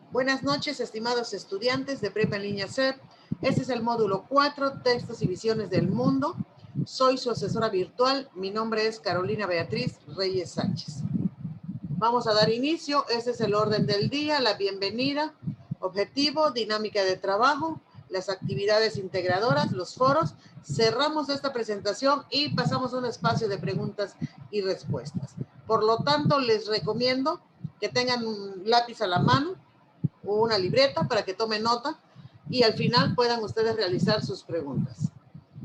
Buenas noches, estimados estudiantes de Prepa en Línea CEP. Este es el módulo 4, Textos y Visiones del Mundo. Soy su asesora virtual. Mi nombre es Carolina Beatriz Reyes Sánchez. Vamos a dar inicio. Este es el orden del día, la bienvenida, objetivo, dinámica de trabajo, las actividades integradoras, los foros. Cerramos esta presentación y pasamos a un espacio de preguntas y respuestas. Por lo tanto, les recomiendo que tengan un lápiz a la mano o una libreta para que tomen nota y al final puedan ustedes realizar sus preguntas.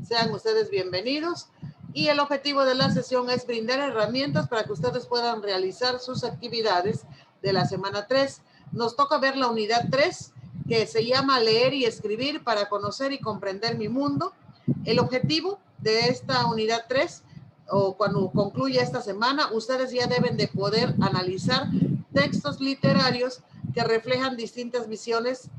Sean ustedes bienvenidos y el objetivo de la sesión es brindar herramientas para que ustedes puedan realizar sus actividades de la semana 3. Nos toca ver la unidad 3 que se llama Leer y Escribir para conocer y comprender mi mundo. El objetivo de esta unidad 3 o cuando concluya esta semana, ustedes ya deben de poder analizar textos literarios que reflejan distintas visiones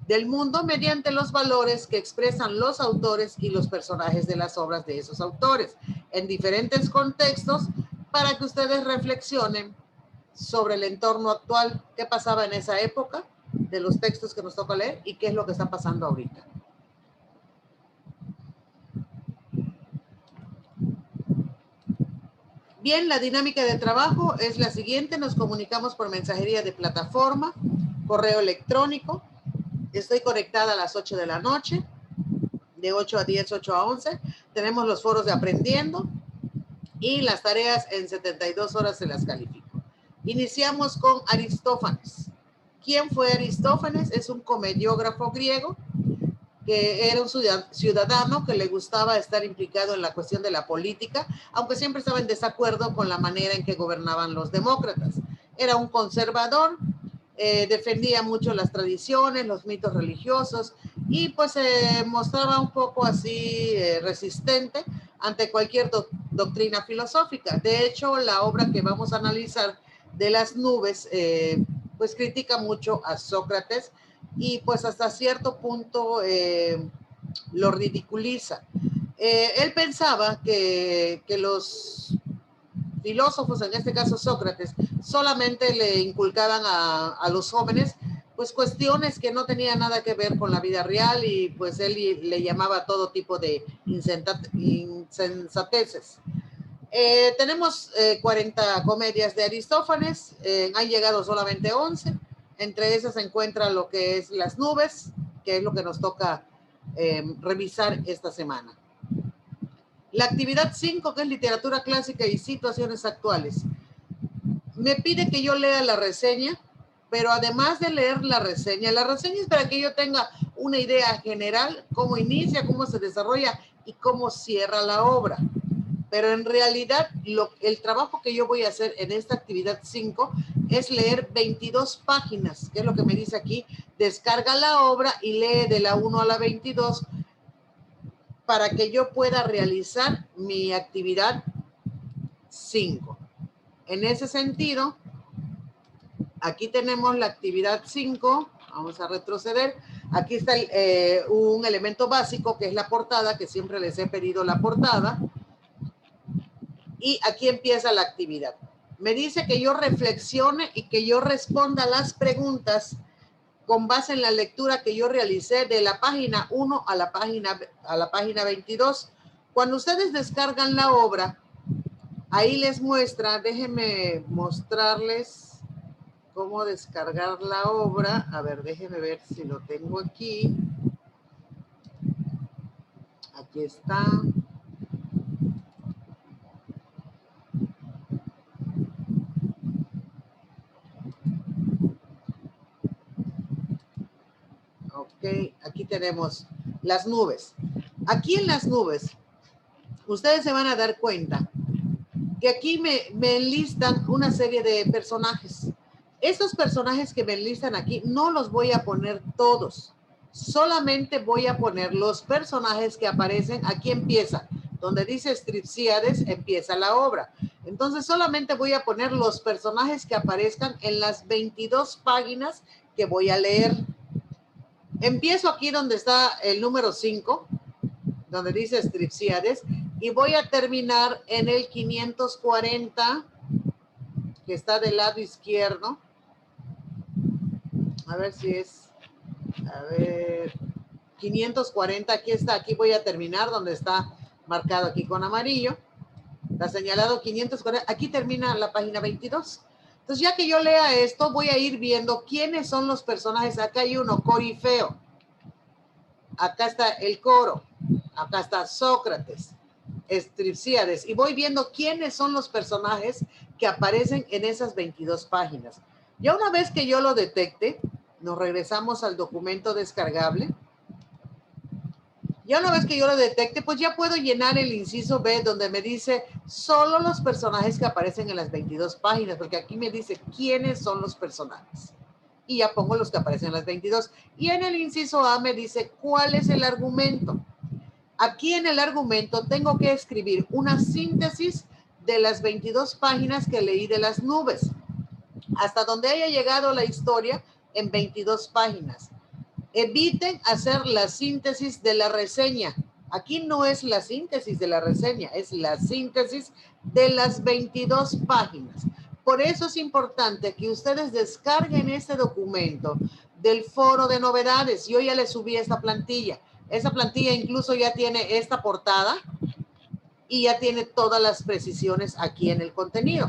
del mundo mediante los valores que expresan los autores y los personajes de las obras de esos autores en diferentes contextos para que ustedes reflexionen sobre el entorno actual, qué pasaba en esa época de los textos que nos toca leer y qué es lo que está pasando ahorita. Bien, la dinámica de trabajo es la siguiente. Nos comunicamos por mensajería de plataforma, correo electrónico. Estoy conectada a las 8 de la noche, de 8 a 10, 8 a 11. Tenemos los foros de Aprendiendo y las tareas en 72 horas se las califico. Iniciamos con Aristófanes. ¿Quién fue Aristófanes? Es un comediógrafo griego que era un ciudadano que le gustaba estar implicado en la cuestión de la política, aunque siempre estaba en desacuerdo con la manera en que gobernaban los demócratas. Era un conservador, defendía mucho las tradiciones, los mitos religiosos y pues se mostraba un poco así resistente ante cualquier doctrina filosófica. De hecho, la obra que vamos a analizar de las nubes pues critica mucho a Sócrates y pues hasta cierto punto lo ridiculiza. Él pensaba que los filósofos, en este caso Sócrates, solamente le inculcaban a los jóvenes pues cuestiones que no tenían nada que ver con la vida real y pues él le llamaba todo tipo de insensateces. Tenemos 40 comedias de Aristófanes, han llegado solamente 11, entre esas se encuentra lo que es Las nubes, que es lo que nos toca revisar esta semana. La actividad 5, que es literatura clásica y situaciones actuales. Me pide que yo lea la reseña, pero además de leer la reseña es para que yo tenga una idea general, cómo inicia, cómo se desarrolla y cómo cierra la obra. Pero en realidad el trabajo que yo voy a hacer en esta actividad 5 es leer 22 páginas, que es lo que me dice aquí. Descarga la obra y lee de la 1 a la 22 para que yo pueda realizar mi actividad 5. En ese sentido, aquí tenemos la actividad 5. Vamos a retroceder. Aquí está un elemento básico que es la portada, que siempre les he pedido la portada. Y aquí empieza la actividad. Me dice que yo reflexione y que yo responda las preguntas con base en la lectura que yo realicé de la página 1 a la página 22. Cuando ustedes descargan la obra, ahí les muestra, déjenme mostrarles cómo descargar la obra. A ver, déjenme ver si lo tengo aquí. Aquí está. Ok, aquí tenemos las nubes. Aquí en las nubes, ustedes se van a dar cuenta que aquí me enlistan una serie de personajes. Estos personajes que me enlistan aquí no los voy a poner todos. Solamente voy a poner los personajes que aparecen. Aquí empieza. Donde dice Stripsíades, empieza la obra. Entonces solamente voy a poner los personajes que aparezcan en las 22 páginas que voy a leer. Empiezo aquí donde está el número 5, donde dice Stripsíades, y voy a terminar en el 540, que está del lado izquierdo. A ver si es, a ver, 540, aquí está, aquí voy a terminar donde está marcado aquí con amarillo. Está señalado 540, aquí termina la página 22. Entonces, ya que yo lea esto, voy a ir viendo quiénes son los personajes. Acá hay uno, Corifeo. Acá está el coro. Acá está Sócrates, Estripsíades. Y voy viendo quiénes son los personajes que aparecen en esas 22 páginas. Ya una vez que yo lo detecte, nos regresamos al documento descargable. Ya una vez que yo lo detecte, pues ya puedo llenar el inciso B donde me dice solo los personajes que aparecen en las 22 páginas, porque aquí me dice quiénes son los personajes. Y ya pongo los que aparecen en las 22. Y en el inciso A me dice cuál es el argumento. Aquí en el argumento tengo que escribir una síntesis de las 22 páginas que leí de las nubes, hasta donde haya llegado la historia en 22 páginas. Eviten hacer la síntesis de la reseña. Aquí no es la síntesis de la reseña, es la síntesis de las 22 páginas. Por eso es importante que ustedes descarguen este documento del foro de novedades. Yo ya les subí esta plantilla. Esa plantilla incluso ya tiene esta portada y ya tiene todas las precisiones aquí en el contenido.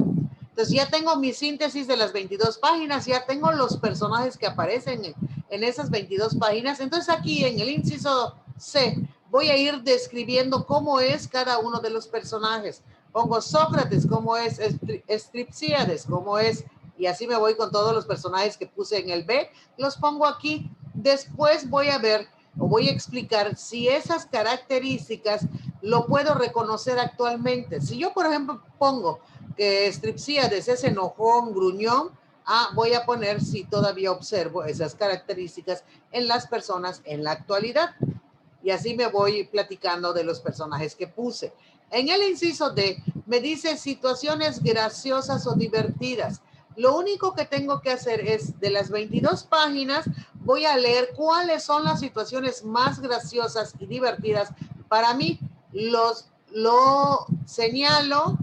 Entonces ya tengo mi síntesis de las 22 páginas, ya tengo los personajes que aparecen en esas 22 páginas. Entonces aquí en el inciso C voy a ir describiendo cómo es cada uno de los personajes. Pongo Sócrates, cómo es Estripsíades, cómo es, y así me voy con todos los personajes que puse en el B, los pongo aquí. Después voy a ver o voy a explicar si esas características lo puedo reconocer actualmente. Si yo, por ejemplo, pongo que Estripsíades es enojón, gruñón, voy a poner si todavía observo esas características en las personas en la actualidad. Y así me voy platicando de los personajes que puse. En el inciso D me dice situaciones graciosas o divertidas. Lo único que tengo que hacer es, de las 22 páginas, voy a leer cuáles son las situaciones más graciosas y divertidas para mí. Lo señalo,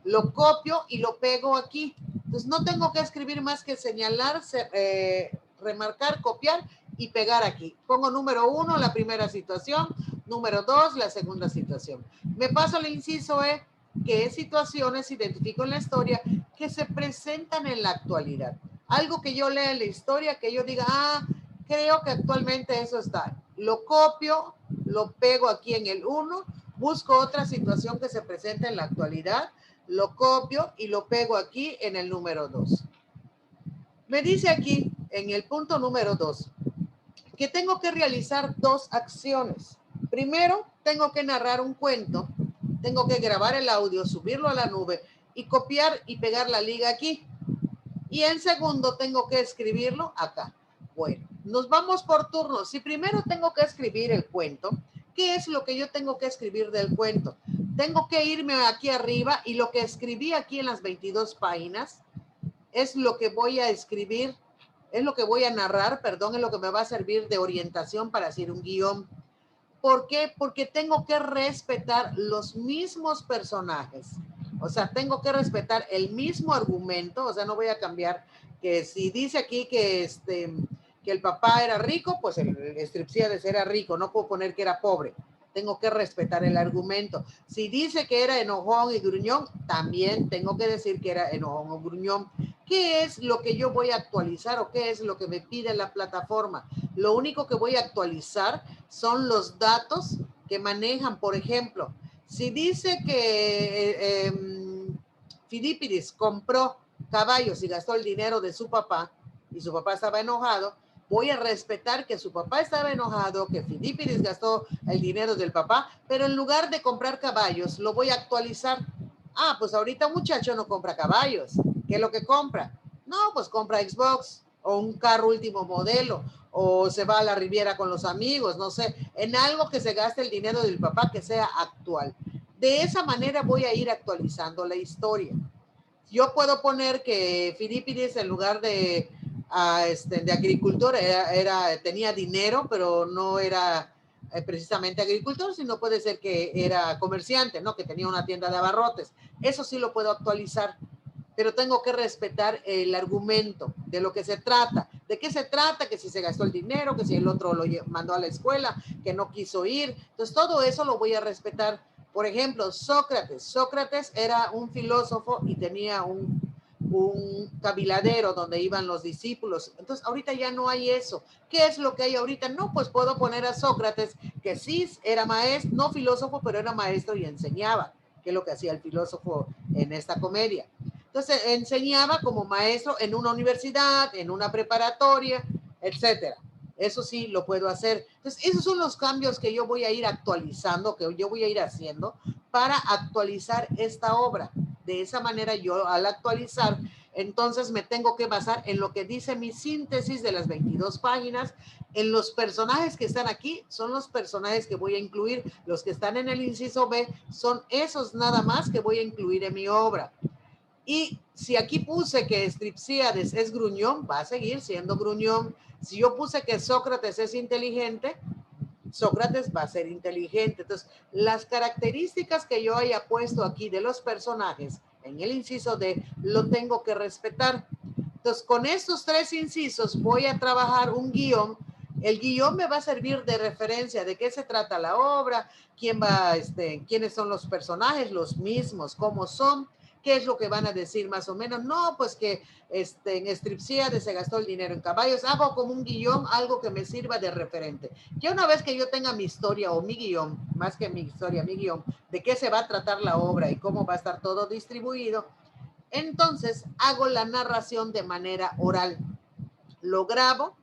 lo copio y lo pego aquí. Entonces no tengo que escribir más que señalar, remarcar, copiar y pegar aquí. Pongo número 1, la primera situación, número 2, la segunda situación. Me paso al inciso E, que es situaciones, identifico en la historia, que se presentan en la actualidad. Algo que yo lea en la historia, que yo diga, creo que actualmente eso está. Lo copio, lo pego aquí en el 1, busco otra situación que se presenta en la actualidad, lo copio y lo pego aquí en el número 2. Me dice aquí, en el punto número 2, que tengo que realizar dos acciones. Primero, tengo que narrar un cuento, tengo que grabar el audio, subirlo a la nube y copiar y pegar la liga aquí. Y en segundo, tengo que escribirlo acá. Bueno, nos vamos por turnos. Si primero tengo que escribir el cuento, ¿qué es lo que yo tengo que escribir del cuento? Tengo que irme aquí arriba y lo que escribí aquí en las 22 páginas es lo que voy a escribir, es lo que voy a narrar, perdón, es lo que me va a servir de orientación para hacer un guión. ¿Por qué? Porque tengo que respetar los mismos personajes. O sea, tengo que respetar el mismo argumento, o sea, no voy a cambiar que si dice aquí que el papá era rico, pues el Estripsíades era rico, no puedo poner que era pobre. Tengo que respetar el argumento. Si dice que era enojón y gruñón, también tengo que decir que era enojón o gruñón. ¿Qué es lo que yo voy a actualizar o qué es lo que me pide la plataforma? Lo único que voy a actualizar son los datos que manejan. Por ejemplo, si dice que Fidípides compró caballos y gastó el dinero de su papá y su papá estaba enojado, voy a respetar que su papá estaba enojado, que Fidípides gastó el dinero del papá, pero en lugar de comprar caballos, lo voy a actualizar. Pues ahorita un muchacho no compra caballos. ¿Qué es lo que compra? No, pues compra Xbox o un carro último modelo o se va a la Riviera con los amigos, no sé, en algo que se gaste el dinero del papá que sea actual. De esa manera voy a ir actualizando la historia. Yo puedo poner que Fidípides en lugar de agricultor tenía dinero, pero no era precisamente agricultor, sino puede ser que era comerciante, ¿no? Que tenía una tienda de abarrotes. Eso sí lo puedo actualizar, pero tengo que respetar el argumento de lo que se trata. ¿De qué se trata? Que si se gastó el dinero, que si el otro lo mandó a la escuela, que no quiso ir. Entonces, todo eso lo voy a respetar. Por ejemplo, Sócrates. Sócrates era un filósofo y tenía un cabiladero donde iban los discípulos. Entonces, ahorita ya no hay eso. ¿Qué es lo que hay ahorita? No, pues puedo poner a Sócrates, que sí era maestro, no filósofo, pero era maestro y enseñaba, que es lo que hacía el filósofo en esta comedia. Entonces, enseñaba como maestro en una universidad, en una preparatoria, etcétera. Eso sí lo puedo hacer. Entonces, esos son los cambios que yo voy a ir actualizando, que yo voy a ir haciendo para actualizar esta obra. De esa manera yo al actualizar, entonces me tengo que basar en lo que dice mi síntesis de las 22 páginas, en los personajes que están aquí, son los personajes que voy a incluir, los que están en el inciso B, son esos nada más que voy a incluir en mi obra. Y si aquí puse que Stripsíades es gruñón, va a seguir siendo gruñón. Si yo puse que Sócrates es inteligente, Sócrates va a ser inteligente. Entonces, las características que yo haya puesto aquí de los personajes en el inciso D, lo tengo que respetar. Entonces, con estos 3 incisos voy a trabajar un guión. El guión me va a servir de referencia de qué se trata la obra, quiénes son los personajes, los mismos, cómo son, qué es lo que van a decir más o menos. No, pues que en Stripsíades se gastó el dinero en caballos. Hago como un guión, algo que me sirva de referente. Ya una vez que yo tenga mi historia o mi guión, más que mi historia, mi guión, de qué se va a tratar la obra y cómo va a estar todo distribuido, entonces hago la narración de manera oral. Lo grabo,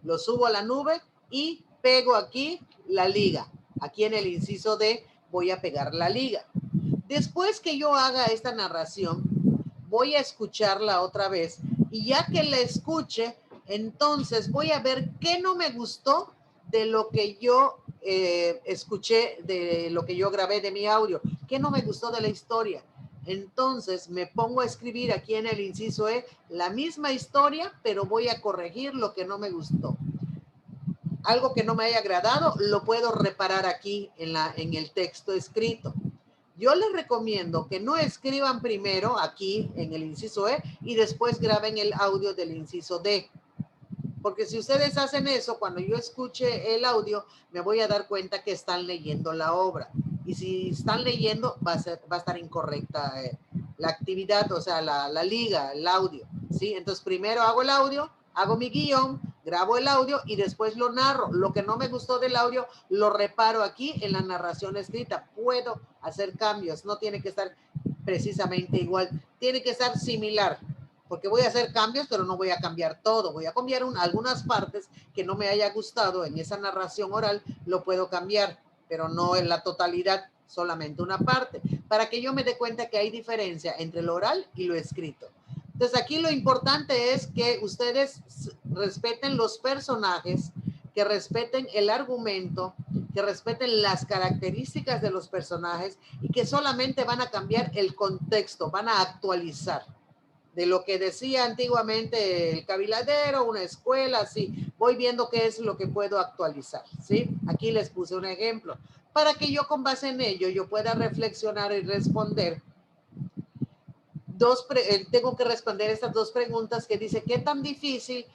lo subo a la nube y pego aquí la liga. Aquí en el inciso D voy a pegar la liga. Después que yo haga esta narración, voy a escucharla otra vez y ya que la escuche, entonces voy a ver qué no me gustó de lo que yo escuché, de lo que yo grabé de mi audio, qué no me gustó de la historia. Entonces me pongo a escribir aquí en el inciso E la misma historia, pero voy a corregir lo que no me gustó. Algo que no me haya agradado, lo puedo reparar aquí en el texto escrito. Yo les recomiendo que no escriban primero aquí en el inciso E y después graben el audio del inciso D. Porque si ustedes hacen eso, cuando yo escuche el audio, me voy a dar cuenta que están leyendo la obra. Y si están leyendo, va a estar incorrecta la actividad, o sea, la liga, el audio. ¿Sí? Entonces, primero hago el audio, hago mi guión, grabo el audio y después lo narro. Lo que no me gustó del audio, lo reparo aquí en la narración escrita. Puedo hacer cambios, no tiene que estar precisamente igual, tiene que estar similar. Porque voy a hacer cambios, pero no voy a cambiar todo. Voy a cambiar algunas partes que no me haya gustado en esa narración oral, lo puedo cambiar, pero no en la totalidad, solamente una parte, para que yo me dé cuenta que hay diferencia entre lo oral y lo escrito. Entonces, aquí lo importante es que ustedes respeten los personajes, que respeten el argumento, que respeten las características de los personajes y que solamente van a cambiar el contexto, van a actualizar. De lo que decía antiguamente el cabiladero, una escuela, así. Voy viendo qué es lo que puedo actualizar, ¿sí? Aquí les puse un ejemplo para que yo con base en ello yo pueda reflexionar y responder. Tengo que responder estas 2 preguntas que dice, ¿qué tan difícil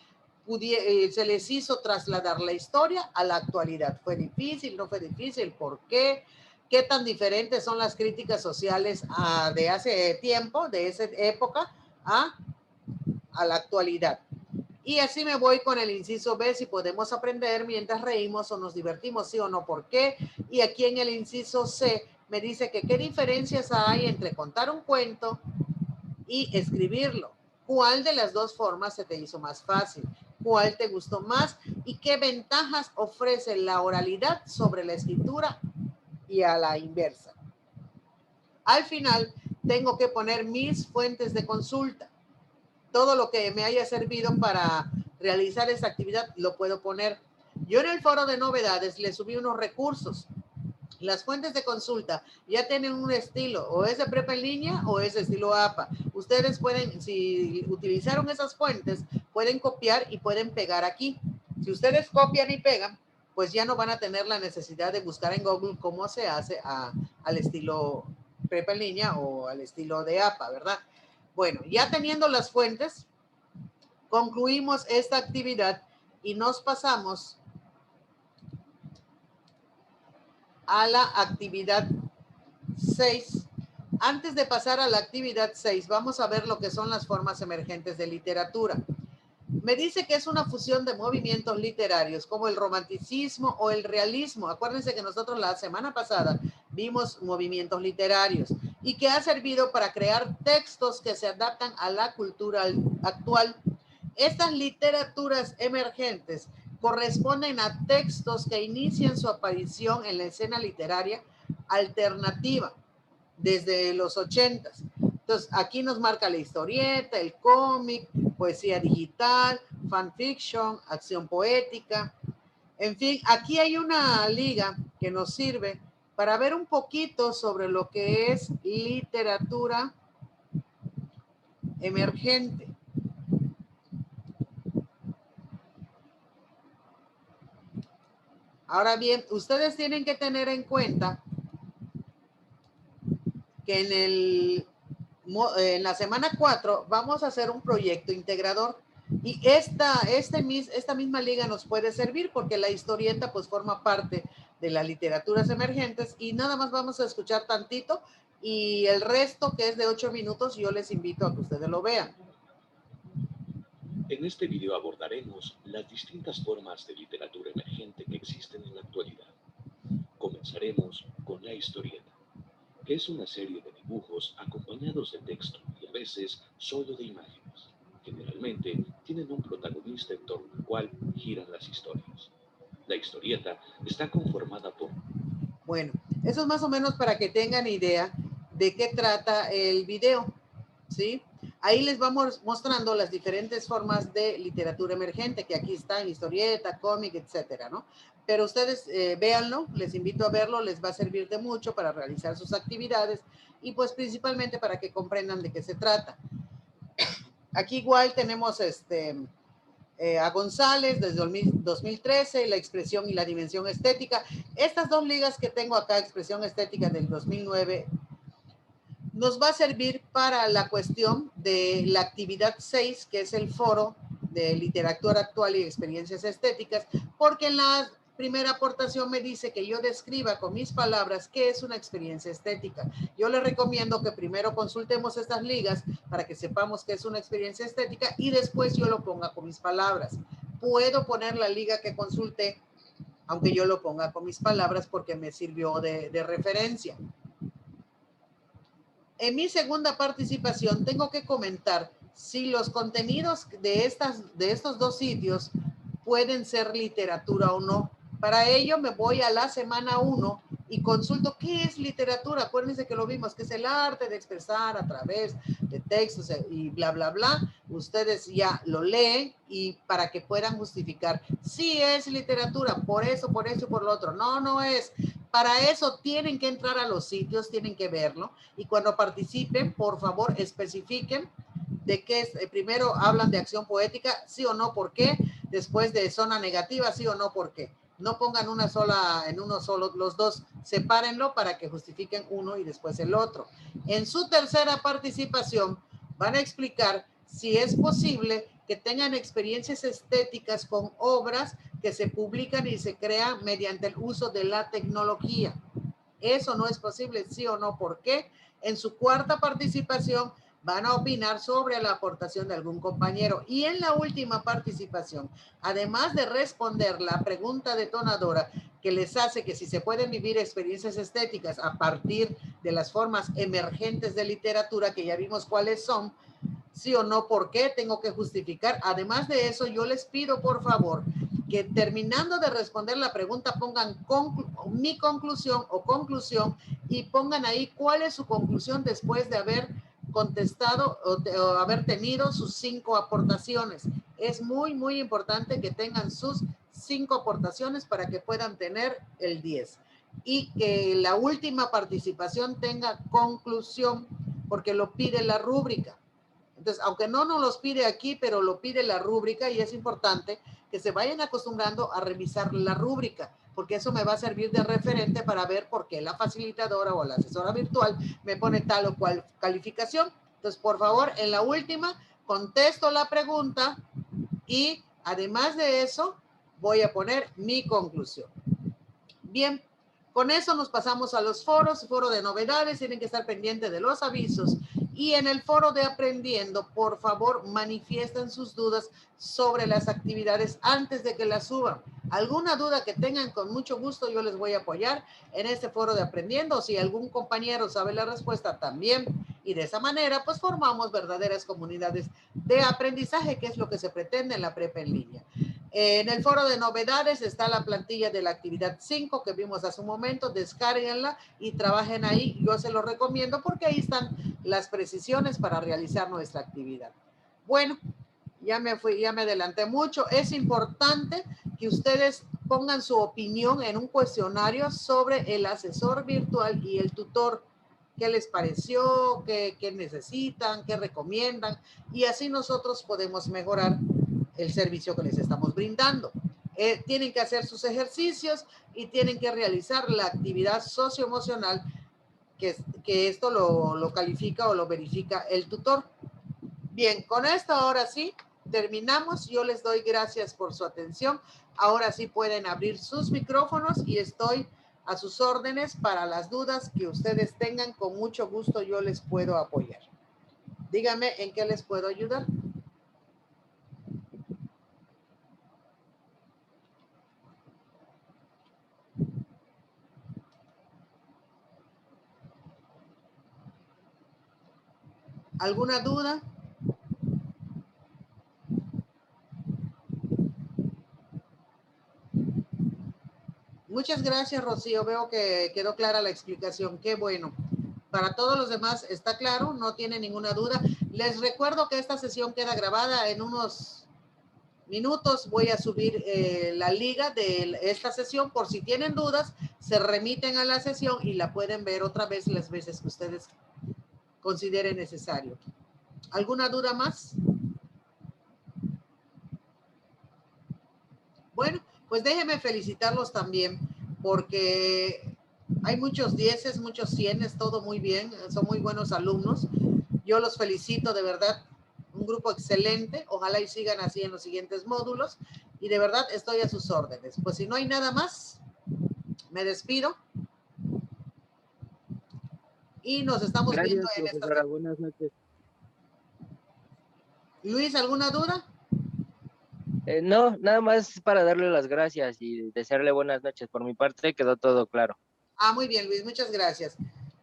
se les hizo trasladar la historia a la actualidad? ¿Fue difícil? ¿No fue difícil? ¿Por qué? ¿Qué tan diferentes son las críticas sociales de hace tiempo, de esa época, a la actualidad? Y así me voy con el inciso B, si podemos aprender mientras reímos o nos divertimos, sí o no, ¿por qué? Y aquí en el inciso C me dice que qué diferencias hay entre contar un cuento y escribirlo. ¿Cuál de las 2 formas se te hizo más fácil? ¿Cuál te gustó más? ¿Y qué ventajas ofrece la oralidad sobre la escritura y a la inversa? Al final, tengo que poner mis fuentes de consulta. Todo lo que me haya servido para realizar esta actividad lo puedo poner. Yo en el foro de novedades le subí unos recursos. Las fuentes de consulta ya tienen un estilo, o es de prepa en línea o es de estilo APA. Ustedes pueden, si utilizaron esas fuentes, pueden copiar y pueden pegar aquí. Si ustedes copian y pegan, pues ya no van a tener la necesidad de buscar en Google cómo se hace al estilo prepa en línea o al estilo de APA, ¿verdad? Bueno, ya teniendo las fuentes, Concluimos esta actividad y nos pasamos a la actividad 6. Antes de pasar a la actividad 6, vamos a ver lo que son las formas emergentes de literatura. Me dice que es una fusión de movimientos literarios como el romanticismo o el realismo. Acuérdense que nosotros la semana pasada vimos movimientos literarios y que ha servido para crear textos que se adaptan a la cultura actual. Estas literaturas emergentes corresponden a textos que inician su aparición en la escena literaria alternativa desde los 80s. Entonces, aquí nos marca la historieta, el cómic, poesía digital, fanfiction, acción poética. En fin, aquí hay una liga que nos sirve para ver un poquito sobre lo que es literatura emergente. Ahora bien, ustedes tienen que tener en cuenta que en la semana 4 vamos a hacer un proyecto integrador y esta misma liga nos puede servir porque la historieta pues forma parte de las literaturas emergentes y nada más vamos a escuchar tantito y el resto, que es de 8 minutos, yo les invito a que ustedes lo vean. En este video abordaremos las distintas formas de literatura emergente que existen en la actualidad. Comenzaremos con la historieta, que es una serie de dibujos acompañados de texto y a veces solo de imágenes. Generalmente tienen un protagonista en torno al cual giran las historias. La historieta está conformada por... Bueno, eso es más o menos para que tengan idea de qué trata el video, ¿sí? Ahí les vamos mostrando las diferentes formas de literatura emergente, que aquí están, historieta, cómic, etcétera, ¿no? Pero ustedes véanlo, les invito a verlo, les va a servir de mucho para realizar sus actividades y pues principalmente para que comprendan de qué se trata. Aquí igual tenemos a González desde 2013, la expresión y la dimensión estética. Estas dos ligas que tengo acá, expresión estética del 2009, nos va a servir para la cuestión de la actividad 6, que es el foro de literatura actual y experiencias estéticas, porque en la primera aportación me dice que yo describa con mis palabras qué es una experiencia estética. Yo les recomiendo que primero consultemos estas ligas para que sepamos qué es una experiencia estética y después yo lo ponga con mis palabras. Puedo poner la liga que consulté, aunque yo lo ponga con mis palabras porque me sirvió de referencia. En mi segunda participación tengo que comentar si los contenidos de estos dos sitios pueden ser literatura o no. Para ello me voy a la semana 1 y consulto qué es literatura. Acuérdense que lo vimos, que es el arte de expresar a través de textos y bla, bla, bla. Ustedes ya lo leen y para que puedan justificar si es literatura, por eso, y por lo otro. No, no es. Para eso tienen que entrar a los sitios, tienen que verlo y cuando participen, por favor, especifiquen de qué es. Primero hablan de acción poética, sí o no, por qué. Después de zona negativa, sí o no, por qué. No pongan en uno solo, los dos, sepárenlo para que justifiquen uno y después el otro. En su tercera participación van a explicar si es posible que tengan experiencias estéticas con obras que se publican y se crean mediante el uso de la tecnología. Eso no es posible, sí o no, ¿por qué? En su cuarta participación van a opinar sobre la aportación de algún compañero. Y en la última participación, además de responder la pregunta detonadora que les hace que si se pueden vivir experiencias estéticas a partir de las formas emergentes de literatura, que ya vimos cuáles son, sí o no, por qué, tengo que justificar. Además de eso, yo les pido, por favor, que terminando de responder la pregunta pongan mi conclusión o conclusión y pongan ahí cuál es su conclusión después de haber contestado o haber tenido sus 5 aportaciones. Es muy, muy importante que tengan sus 5 aportaciones para que puedan tener el 10. Y que la última participación tenga conclusión, porque lo pide la rúbrica. Entonces, aunque no nos los pide aquí, pero lo pide la rúbrica y es importante que se vayan acostumbrando a revisar la rúbrica, porque eso me va a servir de referente para ver por qué la facilitadora o la asesora virtual me pone tal o cual calificación. Entonces, por favor, en la última, contesto la pregunta y además de eso voy a poner mi conclusión. Bien, con eso nos pasamos a los foros, foro de novedades, tienen que estar pendientes de los avisos. Y en el foro de aprendiendo, por favor, manifiesten sus dudas sobre las actividades antes de que las suban. Alguna duda que tengan, con mucho gusto yo les voy a apoyar en este foro de aprendiendo. Si algún compañero sabe la respuesta también. Y de esa manera, pues formamos verdaderas comunidades de aprendizaje, que es lo que se pretende en la prepa en línea. En el foro de novedades está la plantilla de la actividad 5 que vimos hace un momento. Descárguenla y trabajen ahí. Yo se lo recomiendo porque ahí están las precisiones para realizar nuestra actividad. Bueno, ya me adelanté mucho. Es importante que ustedes pongan su opinión en un cuestionario sobre el asesor virtual y el tutor. ¿Qué les pareció? ¿Qué necesitan? ¿Qué recomiendan? Y así nosotros podemos mejorar el servicio que les estamos brindando. Tienen que hacer sus ejercicios y tienen que realizar la actividad socioemocional que esto lo califica o lo verifica el tutor. Bien, con esto ahora sí terminamos. Yo les doy gracias por su atención. Ahora sí pueden abrir sus micrófonos y estoy a sus órdenes para las dudas que ustedes tengan. Con mucho gusto yo les puedo apoyar. Díganme en qué les puedo ayudar. ¿Alguna duda? Muchas gracias, Rocío. Veo que quedó clara la explicación. Qué bueno. Para todos los demás está claro, no tiene ninguna duda. Les recuerdo que esta sesión queda grabada. En unos minutos voy a subir la liga de esta sesión. Por si tienen dudas, se remiten a la sesión y la pueden ver otra vez las veces que ustedes consideren necesario. ¿Alguna duda más? Bueno, pues déjenme felicitarlos también, porque hay muchos 10, muchos 100, todo muy bien, son muy buenos alumnos. Yo los felicito de verdad, un grupo excelente, ojalá y sigan así en los siguientes módulos, y de verdad estoy a sus órdenes. Pues si no hay nada más, me despido. Y nos estamos viendo en esta profesora. Buenas noches. Luis, ¿alguna duda? No, nada más para darle las gracias y desearle buenas noches. Por mi parte quedó todo claro. Ah, muy bien, Luis, muchas gracias.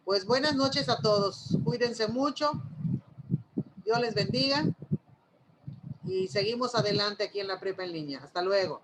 Pues buenas noches a todos. Cuídense mucho. Dios les bendiga. Y seguimos adelante aquí en la prepa en línea. Hasta luego.